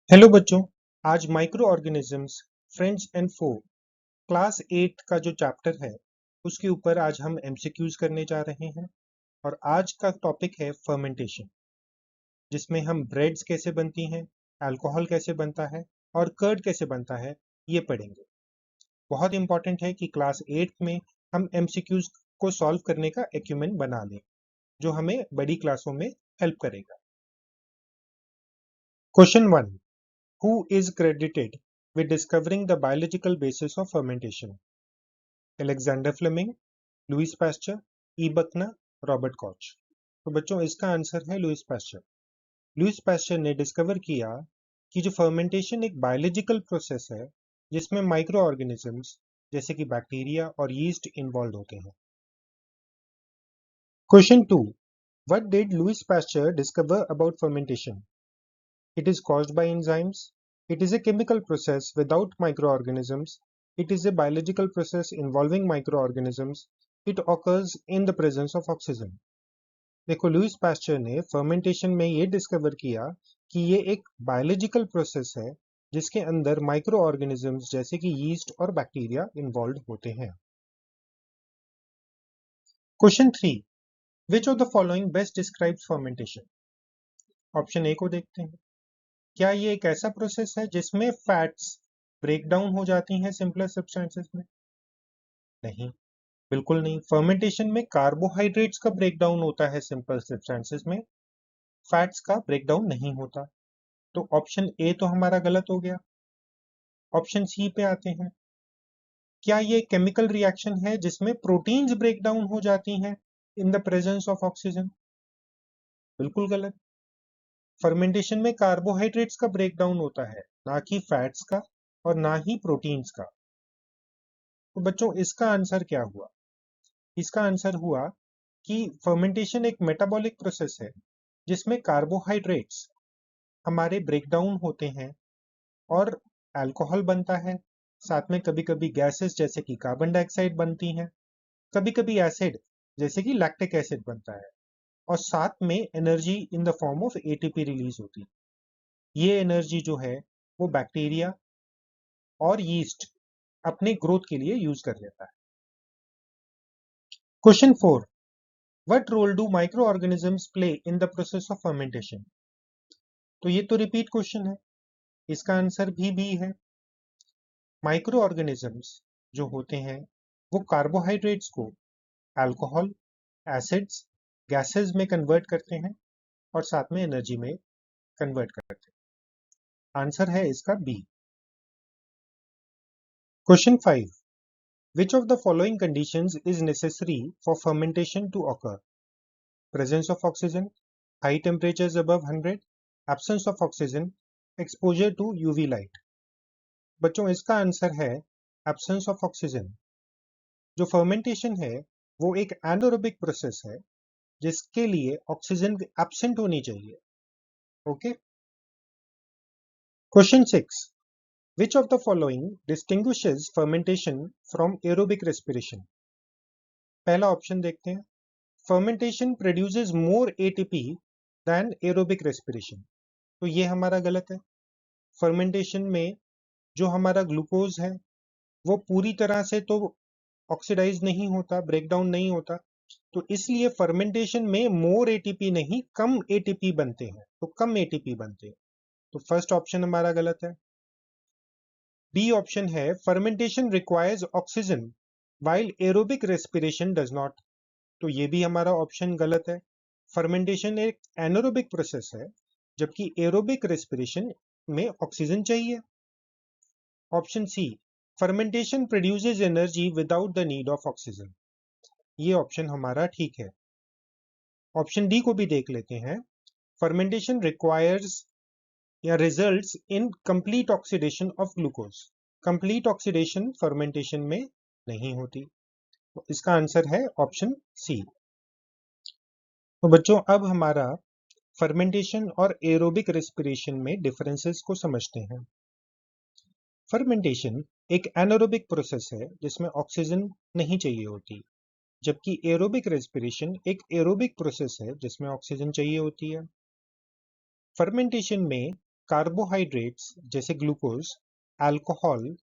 Hello बच्चों, आज microorganisms friends and for class 8 का जो चैप्टर है उसके ऊपर आज हम एमसीक्यूज करने जा रहे हैं। और आज का टॉपिक है फर्मेंटेशन, जिसमें हम ब्रेड्स कैसे बनती हैं, अल्कोहल कैसे बनता है और कर्ड कैसे बनता है, ये पढ़ेंगे। बहुत इंपॉर्टेंट है कि क्लास 8 में हम एमसीक्यूज को सॉल्व करने का एक्यूमेंट बना लें, जो हमें बड़ी क्लासों में हेल्प करेगा। Question 1, who is credited with discovering the biological basis of fermentation? Alexander Fleming, Louis Pasteur, E Buchner, Robert Koch. तो बच्चों इसका आंसर है लुईस पास्चर। लुईस पास्चर ने डिस्कवर किया कि जो फर्मेंटेशन एक बायोलॉजिकल प्रोसेस है जिसमें माइक्रो ऑर्गेनिजम्स जैसे कि बैक्टीरिया और यीस्ट इन्वॉल्व होते हैं। Question 2, what did Lewis pasture discover about fermentation? It is caused by enzymes. It is a chemical process without microorganisms. It is a biological process involving microorganisms. It occurs in the presence of oxygen. देखो, Lewis Pasteur ने fermentation में ये discover किया कि ये एक biological process है जिसके अंदर माइक्रो ऑर्गेनिजम्स जैसे कि यीस्ट और बैक्टीरिया इन्वॉल्व होते हैं। Question 3, which of the following best describes fermentation? Option A को देखते हैं। क्या ये एक ऐसा प्रोसेस है जिसमें फैट्स ब्रेक डाउन हो जाती हैं सिंपलर सब्सटेंसेस में? नहीं, बिल्कुल नहीं। फर्मेंटेशन में कार्बोहाइड्रेट्स का ब्रेक डाउन होता है सिंपल सब्सटेंसेस में, फैट्स का ब्रेक डाउन नहीं होता। तो ऑप्शन ए तो हमारा गलत हो गया। ऑप्शन सी पे आते हैं। क्या ये केमिकल रिएक्शन है जिसमें प्रोटीन्स ब्रेक डाउन हो जाती हैं in the presence of oxygen? बिल्कुल गलत। फर्मेंटेशन में कार्बोहाइड्रेट्स का ब्रेक डाउन होता है, ना कि फैट्स का और ना ही प्रोटीन्स का। तो बच्चों इसका आंसर क्या हुआ? इसका आंसर हुआ कि फर्मेंटेशन एक मेटाबॉलिक प्रोसेस है जिसमें कार्बोहाइड्रेट्स हमारे ब्रेकडाउन होते हैं और अल्कोहल बनता है। साथ में कभी कभी गैसेस जैसे कि कार्बन डाइऑक्साइड बनती हैं, कभी कभी एसिड जैसे कि लैक्टिक एसिड बनता है, और साथ में energy in the form of ATP release होती है। ये एनर्जी जो है वो बैक्टीरिया और यीस्ट अपने ग्रोथ के लिए यूज कर लेता है। Question 4, What role do microorganisms play in the process of fermentation? तो ये तो रिपीट क्वेश्चन है, इसका आंसर भी बी है। माइक्रो ऑर्गेनिजम्स जो होते हैं वो कार्बोहाइड्रेट्स को अल्कोहल, एसिड्स, गैसेस में कन्वर्ट करते हैं और साथ में एनर्जी में कन्वर्ट करते हैं। आंसर है इसका B. Question 5, Which of the following conditions is necessary for fermentation to occur? Presence of oxygen, high temperatures above 100, absence of oxygen, exposure to UV light। बच्चों इसका आंसर है एब्सेंस ऑफ ऑक्सीजन। जो fermentation है वो एक anaerobic process है जिसके लिए ऑक्सीजन एब्सेंट होनी चाहिए। Okay. Question 6, which of the following distinguishes fermentation from aerobic respiration? पहला ऑप्शन देखते हैं। Fermentation produces more ATP than aerobic respiration. तो ये हमारा गलत है। फर्मेंटेशन में जो हमारा ग्लूकोज है वो पूरी तरह से तो ऑक्सीडाइज नहीं होता, ब्रेकडाउन नहीं होता, तो इसलिए फर्मेंटेशन में मोर एटीपी नहीं कम एटीपी बनते हैं, तो कम एटीपी बनते हैं। तो फर्स्ट ऑप्शन हमारा गलत है। बी ऑप्शन है fermentation requires oxygen while aerobic respiration does not. तो ये भी हमारा ऑप्शन गलत है। फर्मेंटेशन एक एनारोबिक प्रोसेस है जबकि एरोबिक रेस्पिरेशन में ऑक्सीजन चाहिए। Option C, fermentation produces energy without the need of oxygen. ये ऑप्शन हमारा ठीक है। ऑप्शन डी को भी देख लेते हैं। फर्मेंटेशन रिक्वायर्स या results in complete oxidation of glucose. Complete oxidation fermentation में नहीं होती, तो इसका आंसर है ऑप्शन सी। तो बच्चों अब हमारा फर्मेंटेशन और एरोबिक रेस्पिरेशन में डिफरेंसेस को समझते हैं। फर्मेंटेशन एक एनारोबिक प्रोसेस है जिसमें ऑक्सीजन नहीं चाहिए होती, जबकि एरोबिक रेस्पिरेशन एक एरोबिक प्रोसेस है जिसमें ऑक्सीजन चाहिए होती है। फर्मेंटेशन में कार्बोहाइड्रेट्स जैसे glucose, alcohol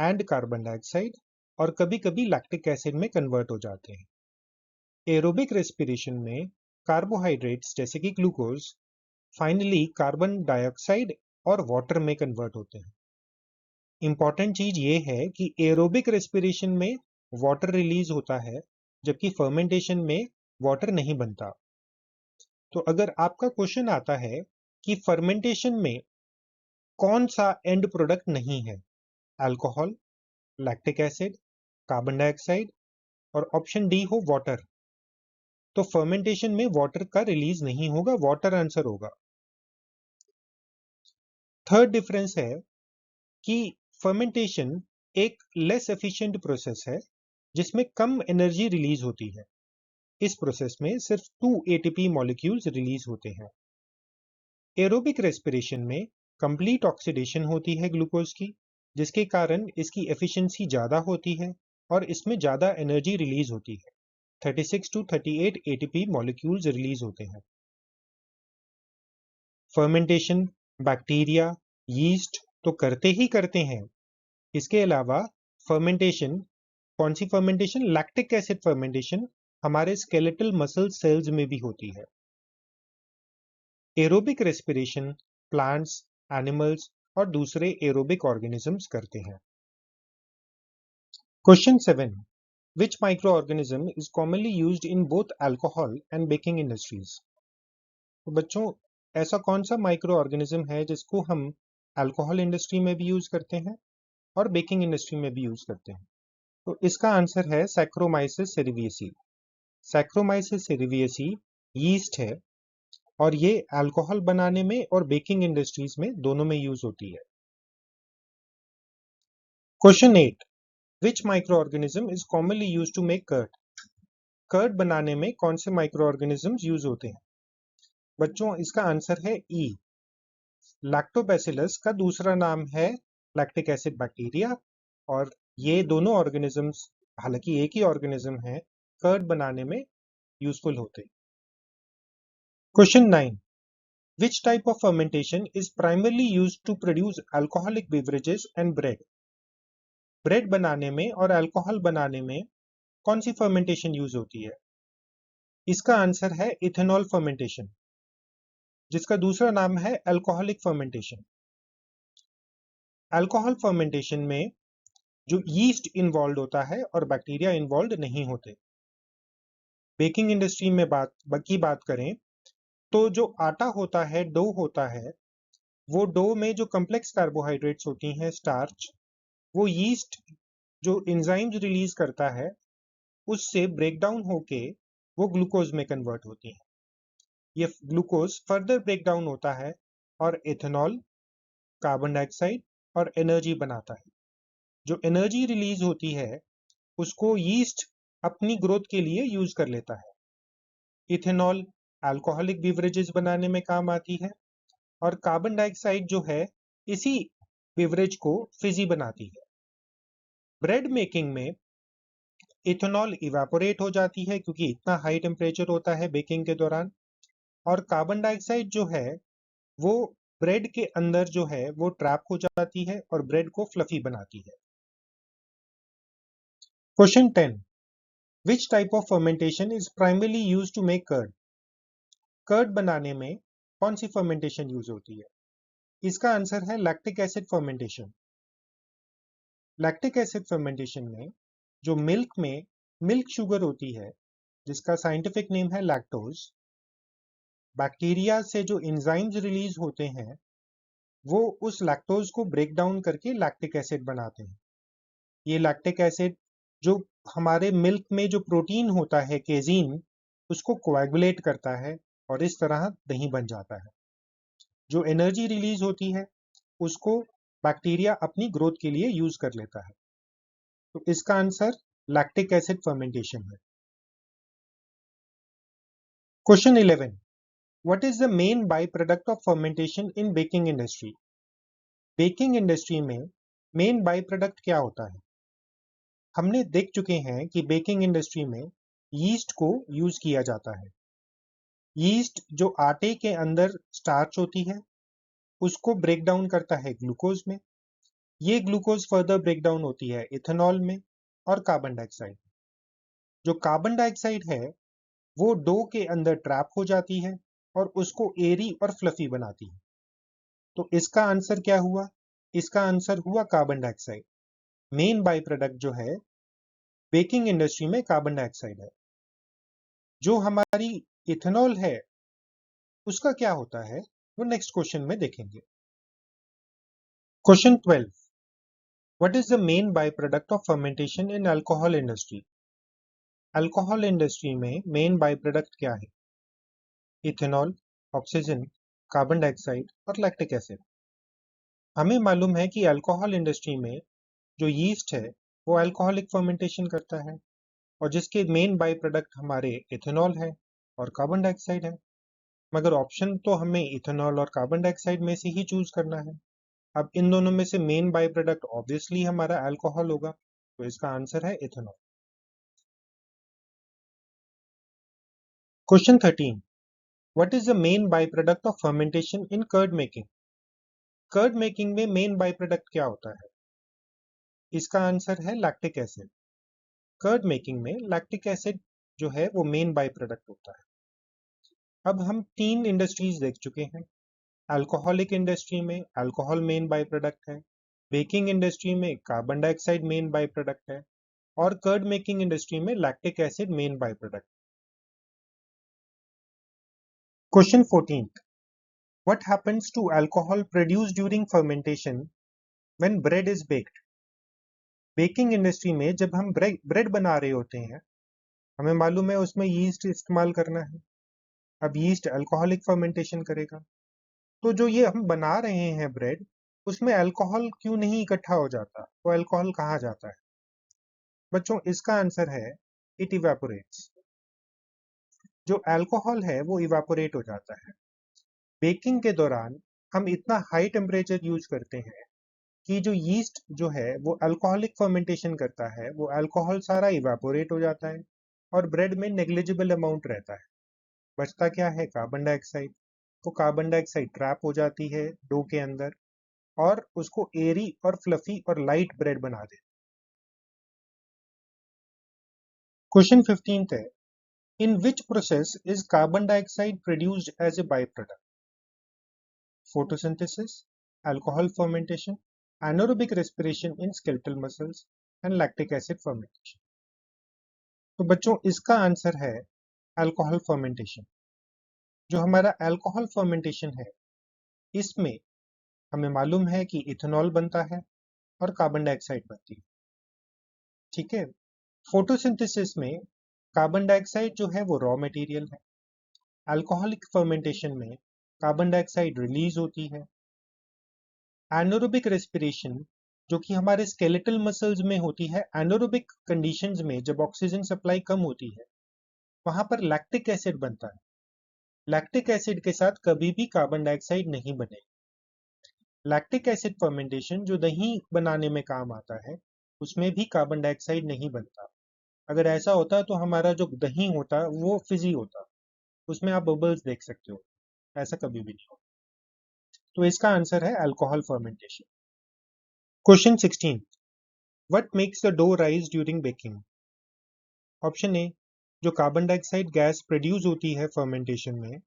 and carbon dioxide और कभी-कभी लैक्टिक एसिड में कन्वर्ट हो जाते हैं। एरोबिक रेस्पिरेशन में कार्बोहाइड्रेट्स जैसे कि ग्लूकोज फाइनली कार्बन डाइऑक्साइड और वाटर में कन्वर्ट होते हैं। इंपॉर्टेंट चीज ये है कि एरोबिक रेस्पिरेशन में वाटर रिलीज होता है, जबकि फर्मेंटेशन में वाटर नहीं बनता। तो अगर आपका क्वेश्चन आता है कि फर्मेंटेशन में कौन सा एंड प्रोडक्ट नहीं है, alcohol, lactic acid, carbon dioxide और ऑप्शन डी हो वाटर, तो फर्मेंटेशन में वाटर का रिलीज नहीं होगा, वाटर आंसर होगा। थर्ड डिफरेंस है कि फर्मेंटेशन एक लेस एफिशिएंट प्रोसेस है जिसमें कम एनर्जी रिलीज होती है। इस प्रोसेस में सिर्फ 2 एटीपी मॉलिक्यूल्स रिलीज होते हैं। एरोबिक रेस्पिरेशन में कंप्लीट ऑक्सीडेशन होती है ग्लूकोज की, जिसके कारण इसकी एफिशिएंसी ज्यादा होती है और इसमें ज्यादा एनर्जी रिलीज होती है। 36 to 38 एटीपी मॉलिक्यूल्स रिलीज होते हैं। फर्मेंटेशन बैक्टीरिया, यीस्ट तो करते ही करते हैं। इसके अलावा फर्मेंटेशन, कौन सी फर्मेंटेशन? लैक्टिक एसिड फर्मेंटेशन हमारे स्केलेटल मसल सेल्स में भी होती है। एरोबिक रेस्पिरेशन प्लांट्स, एनिमल्स और दूसरे एरोबिक ऑर्गेनिजम्स करते हैं। Question 7, which microorganism is commonly used in both alcohol and baking industries? तो बच्चों, ऐसा कौन सा माइक्रो ऑर्गेनिज्म है जिसको हम अल्कोहल इंडस्ट्री में भी यूज करते हैं और बेकिंग इंडस्ट्री में भी यूज करते हैं? तो इसका आंसर है सैक्रोमाइसिस सेरेवियेसी। सैक्रोमाइसिस सेरेवियेसी यीस्ट है और ये अल्कोहल बनाने में और बेकिंग इंडस्ट्रीज में दोनों में यूज होती है। Question 8, which microorganism is commonly used to make curd? Curd बनाने में कौन से माइक्रो ऑर्गेनिजम्स यूज होते हैं? बच्चों, इसका आंसर है ई। लैक्टोबैसिलस का दूसरा नाम है लैक्टिक एसिड बैक्टीरिया और ये दोनों ऑर्गेनिजम्स, हालांकि एक ही ऑर्गेनिज्म है, कर्ड बनाने में यूजफुल होते हैं। Question 9, which type of fermentation is primarily used to produce alcoholic beverages and bread? Bread बनाने में और अल्कोहल बनाने में कौन सी फर्मेंटेशन यूज होती है? इसका आंसर है इथेनॉल फर्मेंटेशन, जिसका दूसरा नाम है अल्कोहलिक फर्मेंटेशन। अल्कोहल फर्मेंटेशन में जो यीस्ट इन्वॉल्व होता है और बैक्टीरिया इन्वॉल्व नहीं होते। बेकिंग इंडस्ट्री में बात करें तो जो आटा होता है, डो होता है, वो डो में जो कम्प्लेक्स कार्बोहाइड्रेट्स होती हैं, स्टार्च, वो यीस्ट जो एंजाइम्स रिलीज करता है उससे ब्रेक डाउन होके वो ग्लूकोज में कन्वर्ट होती है। ये ग्लूकोज फर्दर ब्रेक डाउन होता है और एथेनॉल, कार्बन डाइऑक्साइड और एनर्जी बनाता है। जो एनर्जी रिलीज होती है उसको यीस्ट अपनी ग्रोथ के लिए यूज कर लेता है। इथेनॉल अल्कोहलिक बिवरेजेस बनाने में काम आती है और कार्बन डाइऑक्साइड जो है इसी बिवरेज को फिजी बनाती है। ब्रेड मेकिंग में इथेनॉल इवेपोरेट हो जाती है क्योंकि इतना हाई टेम्परेचर होता है बेकिंग के दौरान, और कार्बन डाइऑक्साइड जो है वो ब्रेड के अंदर जो है वो ट्रैप हो जाती है और ब्रेड को फ्लफी बनाती है। Question 10, which type of fermentation is primarily used to make curd? Curd बनाने में कौन सी फर्मेंटेशन यूज होती है? इसका आंसर है lactic acid fermentation. Lactic acid fermentation में जो मिल्क में मिल्क शुगर होती है, जिसका साइंटिफिक नेम है लैक्टोज, बैक्टीरिया से जो एंजाइम्स रिलीज होते हैं वो उस लैक्टोज को ब्रेक डाउन करके लैक्टिक एसिड बनाते हैं। ये लैक्टिक एसिड जो हमारे मिल्क में जो प्रोटीन होता है केजीन, उसको कोएगुलेट करता है और इस तरह दही बन जाता है। जो एनर्जी रिलीज होती है उसको बैक्टीरिया अपनी ग्रोथ के लिए यूज कर लेता है। तो इसका आंसर लैक्टिक एसिड फर्मेंटेशन है। Question 11, what is the main by product of fermentation in baking industry? Baking industry में मेन बाई प्रोडक्ट क्या होता है? हमने देख चुके हैं कि बेकिंग इंडस्ट्री में यीस्ट को यूज किया जाता है। यीस्ट जो आटे के अंदर स्टार्च होती है उसको ब्रेक डाउन करता है ग्लूकोज में। ये ग्लूकोज फर्दर ब्रेक डाउन होती है इथेनॉल में और कार्बन डाइऑक्साइड। जो कार्बन डाइऑक्साइड है वो डो के अंदर ट्रैप हो जाती है और उसको एरी और फ्लफी बनाती है। तो इसका आंसर क्या हुआ? इसका आंसर हुआ carbon dioxide. Main by product जो है बेकिंग इंडस्ट्री में कार्बन डाइऑक्साइड है। जो हमारी इथेनॉल है उसका क्या होता है वो नेक्स्ट क्वेश्चन में देखेंगे। Question 12, what is the main by product of fermentation in alcohol industry? Alcohol industry में मेन बाई प्रोडक्ट क्या है? इथेनॉल, ऑक्सीजन, कार्बन डाइऑक्साइड और लैक्टिक एसिड। हमें मालूम है कि अल्कोहल इंडस्ट्री में जो यीस्ट है वो अल्कोहलिक फर्मेंटेशन करता है और जिसके मेन बाई प्रोडक्ट हमारे इथेनॉल है और कार्बन डाइऑक्साइड है। मगर ऑप्शन तो हमें इथेनॉल और कार्बन डाइऑक्साइड में से ही चूज करना है। अब इन दोनों में से मेन बाई प्रोडक्ट ऑब्वियसली हमारा अल्कोहल होगा, तो इसका आंसर है ethanol. Question 13, what is the main by product of fermentation in curd making? Curd making में मेन बाई प्रोडक्ट क्या होता है? इसका आंसर है लैक्टिक एसिड। कर्ड मेकिंग में लैक्टिक एसिड जो है वो मेन बाई प्रोडक्ट होता है। अब हम 3 इंडस्ट्रीज देख चुके हैं। अल्कोहलिक इंडस्ट्री में अल्कोहल मेन बाई प्रोडक्ट है, बेकिंग इंडस्ट्री में carbon dioxide main by product है और कर्ड मेकिंग इंडस्ट्री में lactic acid main by product. Question 14, what happens to alcohol produced during fermentation when bread is baked? Baking industry में जब हम bread बना रहे होते हैं हमें मालूम है उसमें यीस्ट इस्तेमाल करना है। अब यीस्ट अल्कोहलिक फर्मेंटेशन करेगा, तो जो ये हम बना रहे हैं ब्रेड उसमें अल्कोहल क्यों नहीं इकट्ठा हो जाता? वो अल्कोहल कहाँ जाता है? बच्चों इसका आंसर है इट इवेपोरेट्स। जो अल्कोहल है वो इवेपोरेट हो जाता है। बेकिंग के दौरान हम इतना हाई टेम्परेचर यूज करते हैं कि जो यीस्ट जो है वो अल्कोहलिक फर्मेंटेशन करता है, वो अल्कोहल सारा इवेपोरेट हो जाता है और ब्रेड में नेग्लिजिबल अमाउंट रहता है। बचता क्या है? Carbon dioxide. तो कार्बन डाइऑक्साइड ट्रैप हो जाती है डो के अंदर और उसको एरी और फ्लफी और लाइट ब्रेड बना दे। क्वेश्चन 15 है, in which process is carbon dioxide produced as a by product? Photosynthesis, alcohol fermentation, anaerobic respiration in skeletal muscles and lactic acid fermentation। तो बच्चों इसका आंसर है अल्कोहल फर्मेंटेशन। जो हमारा अल्कोहल फर्मेंटेशन है इसमें हमें मालूम है कि इथेनॉल बनता है और कार्बन डाइऑक्साइड बनती है। ठीक है, फोटोसिंथेसिस में कार्बन डाइऑक्साइड जो है वो रॉ मटेरियल है। अल्कोहलिक फर्मेंटेशन में कार्बन डाइऑक्साइड रिलीज होती है। एनारोबिक रेस्पिरेशन जो कि हमारे स्केलेटल मसल्स में होती है, एनारोबिक कंडीशंस में जब ऑक्सीजन सप्लाई कम होती है वहां पर लैक्टिक एसिड बनता है। लैक्टिक एसिड के साथ कभी भी कार्बन डाइऑक्साइड नहीं बने। लैक्टिक एसिड फर्मेंटेशन जो दही बनाने में काम आता है उसमें भी कार्बन डाइऑक्साइड नहीं बनता। अगर ऐसा होता तो हमारा जो दही होता वो फिजी होता, उसमें आप बबल्स देख सकते हो, ऐसा कभी भी नहीं होता। तो इसका आंसर है alcohol fermentation. Question 16, what makes the dough rise during baking? Option A, जो कार्बन डाइऑक्साइड गैस प्रोड्यूस होती है फर्मेंटेशन में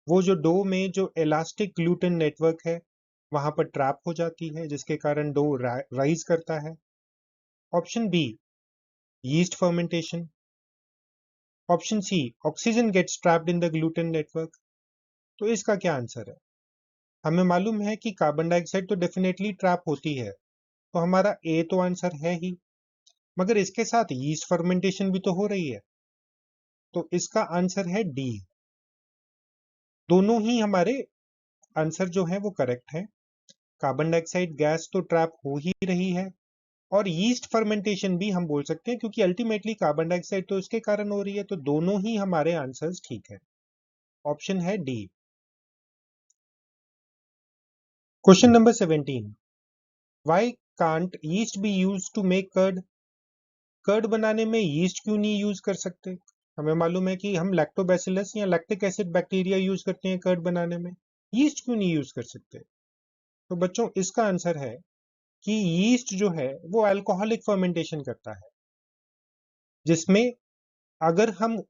वो जो डो में जो इलास्टिक ग्लूटेन नेटवर्क है वहां पर ट्रैप हो जाती है जिसके कारण डो राइज करता है। Option B, yeast fermentation. Option C, oxygen gets trapped in the gluten network. तो इसका क्या आंसर है? हमें मालूम है कि कार्बन डाइऑक्साइड तो डेफिनेटली ट्रैप होती है, तो हमारा ए तो आंसर है ही, मगर इसके साथ यीस्ट फर्मेंटेशन भी तो हो रही है, तो इसका आंसर है डी। दोनों ही हमारे आंसर जो है वो करेक्ट है। कार्बन डाइऑक्साइड गैस तो ट्रैप हो ही रही है और यीस्ट फर्मेंटेशन भी हम बोल सकते हैं क्योंकि अल्टीमेटली कार्बन डाइऑक्साइड तो इसके कारण हो रही है, तो दोनों ही हमारे आंसर्स ठीक है। ऑप्शन है D. Question number 17, why can't yeast be used to make curd? Curd बनाने में यीस्ट क्यों नहीं यूज कर सकते? हमें मालूम है कि हम लैक्टोबैसिलस या लैक्टिक एसिड बैक्टीरिया यूज करते हैं कर्ड बनाने में, यीस्ट क्यों नहीं यूज कर सकते? तो बच्चों इसका आंसर है कि यीस्ट जो है वो अल्कोहलिक फर्मेंटेशन करता है, जिसमें अगर हम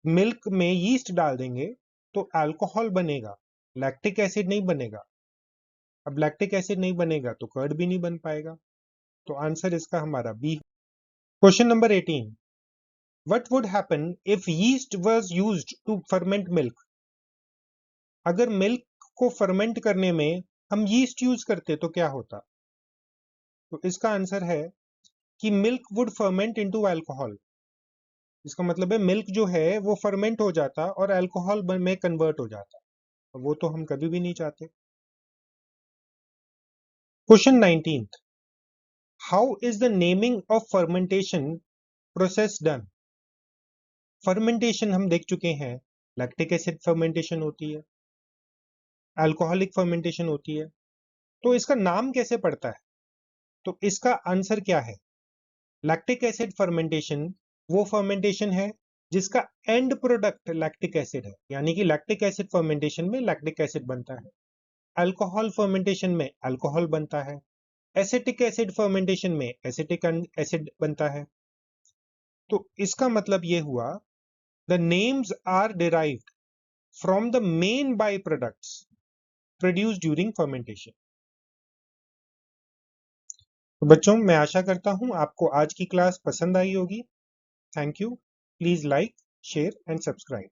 मिल्क में यीस्ट डाल देंगे तो अल्कोहल बनेगा, लैक्टिक एसिड नहीं बनेगा। अब लैक्टिक एसिड नहीं बनेगा तो कर्ड भी नहीं बन पाएगा। तो आंसर इसका हमारा B. Question number 18, what would happen if yeast was used to ferment milk? अगर मिल्क को फर्मेंट करने में हम यीस्ट यूज करते तो क्या होता? तो इसका आंसर है कि milk would ferment into alcohol. इसका मतलब है मिल्क जो है वो फर्मेंट हो जाता और अल्कोहल में कन्वर्ट हो जाता, वो तो हम कभी भी नहीं चाहते। Question 19, how is the naming of fermentation process done? Fermentation हम देख चुके हैं, लैक्टिक एसिड फर्मेंटेशन होती है, अल्कोहलिक फर्मेंटेशन होती है, तो इसका नाम कैसे पड़ता है? तो इसका आंसर क्या है? लैक्टिक एसिड फर्मेंटेशन वो फर्मेंटेशन है जिसका एंड प्रोडक्ट लैक्टिक एसिड है, यानी कि लैक्टिक एसिड फर्मेंटेशन में लैक्टिक एसिड बनता है, अल्कोहल फर्मेंटेशन में अल्कोहल बनता है, एसिटिक एसिड फर्मेंटेशन में एसिटिक एसिड बनता है। तो इसका मतलब ये हुआ, the names are derived from the main by products produced during fermentation. तो बच्चों मैं आशा करता हूं आपको आज की क्लास पसंद आई होगी। Thank you. Please like, share and subscribe.